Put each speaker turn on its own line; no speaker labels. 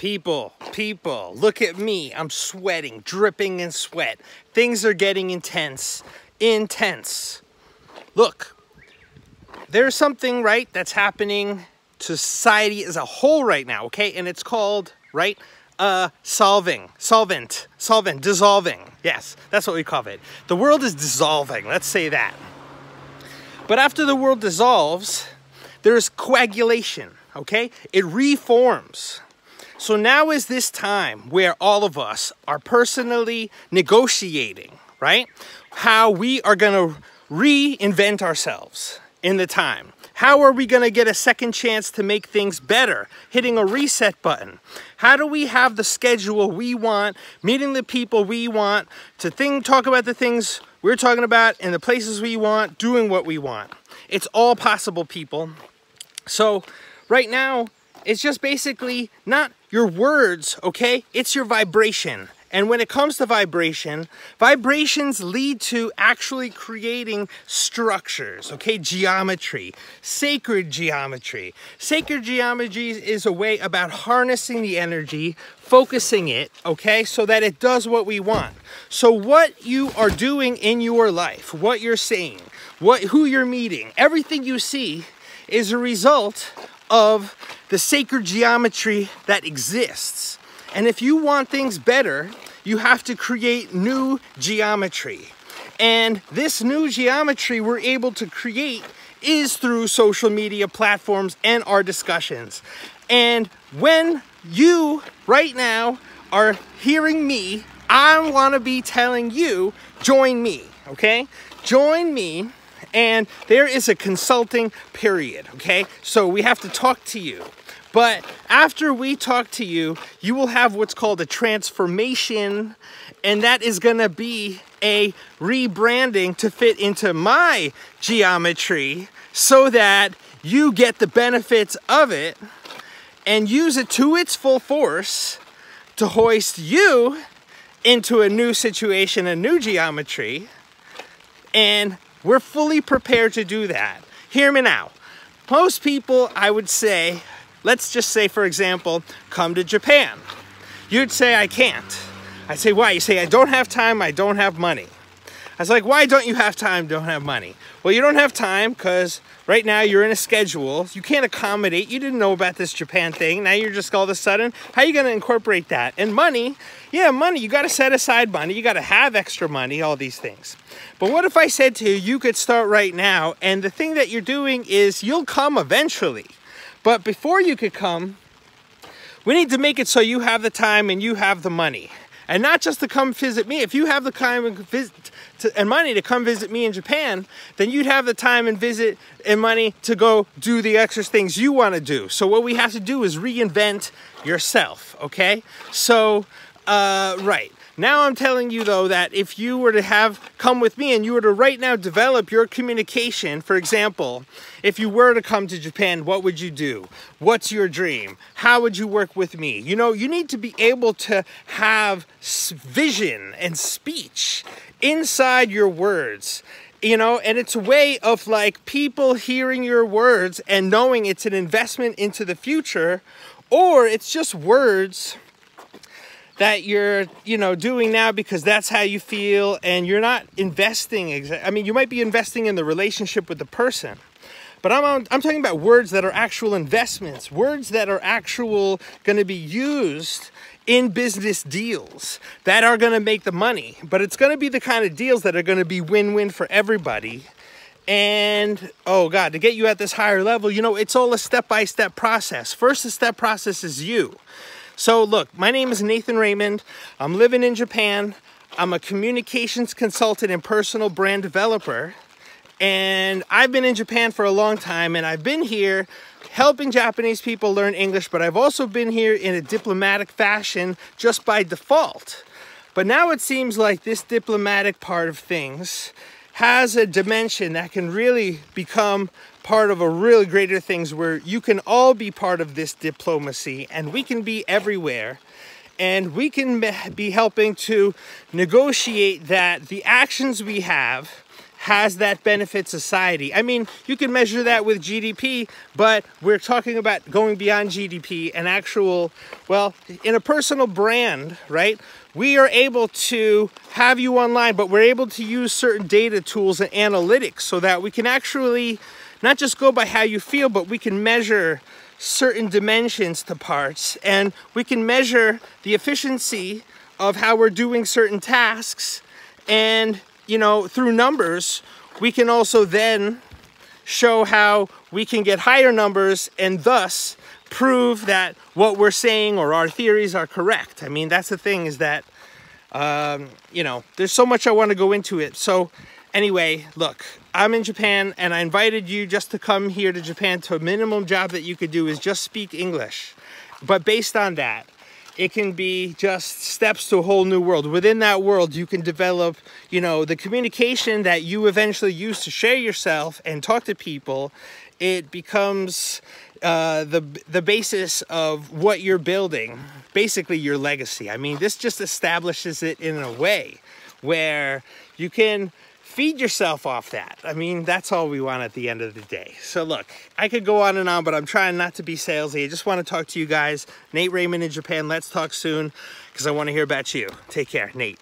People, look at me. I'm sweating, dripping in sweat. Things are getting intense. Look, there's something, right, that's happening to society as a whole right now, okay? And it's called, right, dissolving. Yes, that's what we call it. The world is dissolving, let's say that. But after the world dissolves, there's coagulation, okay? It reforms. So now is this time where all of us are personally negotiating, right? How we are gonna reinvent ourselves in the time. How are we gonna get a second chance to make things better? Hitting a reset button. How do we have the schedule we want, meeting the people we want, to talk about the things we're talking about in the places we want, doing what we want. It's all possible, people. So right now, it's just basically not your words, okay? It's your vibration. And when it comes to vibration, vibrations lead to actually creating structures, okay? Geometry, sacred geometry. Sacred geometry is a way about harnessing the energy, focusing it, okay? So that it does what we want. So what you are doing in your life, what you're saying, who you're meeting, everything you see is a result of the sacred geometry that exists. And if you want things better, you have to create new geometry. And this new geometry we're able to create is through social media platforms and our discussions. And when you, right now, are hearing me, I want to be telling you, join me, okay? Join me. And there is a consulting period, okay? So we have to talk to you. But after we talk to you, you will have what's called a transformation, and that is gonna be a rebranding to fit into my geometry so that you get the benefits of it and use it to its full force to hoist you into a new situation, a new geometry, and we're fully prepared to do that. Hear me now. Most people, I would say, let's just say, for example, come to Japan. You'd say, I can't. I'd say, why? You say, I don't have time, I don't have money. I was like, why don't you have time, don't have money? Well, you don't have time because right now you're in a schedule. You can't accommodate. You didn't know about this Japan thing. Now you're just all of a sudden, how are you going to incorporate that? And money, yeah, money. You got to set aside money. You got to have extra money, all these things. But what if I said to you, you could start right now, and the thing that you're doing is you'll come eventually. But before you could come, we need to make it so you have the time and you have the money. And not just to come visit me. If you have the time and money to come visit me in Japan, then you'd have the time and visit and money to go do the extra things you want to do. So what we have to do is reinvent yourself, okay? So, right. Now I'm telling you, though, that if you were to come with me and you were to right now develop your communication, for example, if you were to come to Japan, what would you do? What's your dream? How would you work with me? You know, you need to be able to have vision and speech inside your words, you know, and it's a way of like people hearing your words and knowing it's an investment into the future, or it's just words that you're, you know, doing now because that's how you feel and you're not investing. I mean, you might be investing in the relationship with the person, but I'm talking about words that are actual investments, words that are going to be used in business deals that are going to make the money, but it's going to be the kind of deals that are going to be win-win for everybody. And, oh God, to get you at this higher level, you know, it's all a step-by-step process. First, the step process is you. So look, my name is Nathan Raymond. I'm living in Japan. I'm a communications consultant and personal brand developer. And I've been in Japan for a long time, and I've been here helping Japanese people learn English, but I've also been here in a diplomatic fashion just by default. But now it seems like this diplomatic part of things has a dimension that can really become part of a really greater things where you can all be part of this diplomacy and we can be everywhere and we can be helping to negotiate that the actions we have has that benefit society. I mean, you can measure that with GDP, but we're talking about going beyond GDP and actual, well, in a personal brand, right? We are able to have you online, but we're able to use certain data tools and analytics so that we can actually not just go by how you feel, but we can measure certain dimensions to parts, and we can measure the efficiency of how we're doing certain tasks. And, you know, through numbers, we can also then show how we can get higher numbers and thus prove that what we're saying or our theories are correct. I mean, that's the thing, is that, you know, there's so much I want to go into it. So anyway, look, I'm in Japan, and I invited you just to come here to Japan. To a minimum job that you could do is just speak English. But based on that, it can be just steps to a whole new world. Within that world, you can develop, you know, the communication that you eventually use to share yourself and talk to people. It becomes the basis of what you're building, basically your legacy. I mean, this just establishes it in a way where you can feed yourself off that. I mean, that's all we want at the end of the day. So look, I could go on and on, but I'm trying not to be salesy. I just want to talk to you guys. Nate Raymond in Japan. Let's talk soon, because I want to hear about you. Take care, Nate.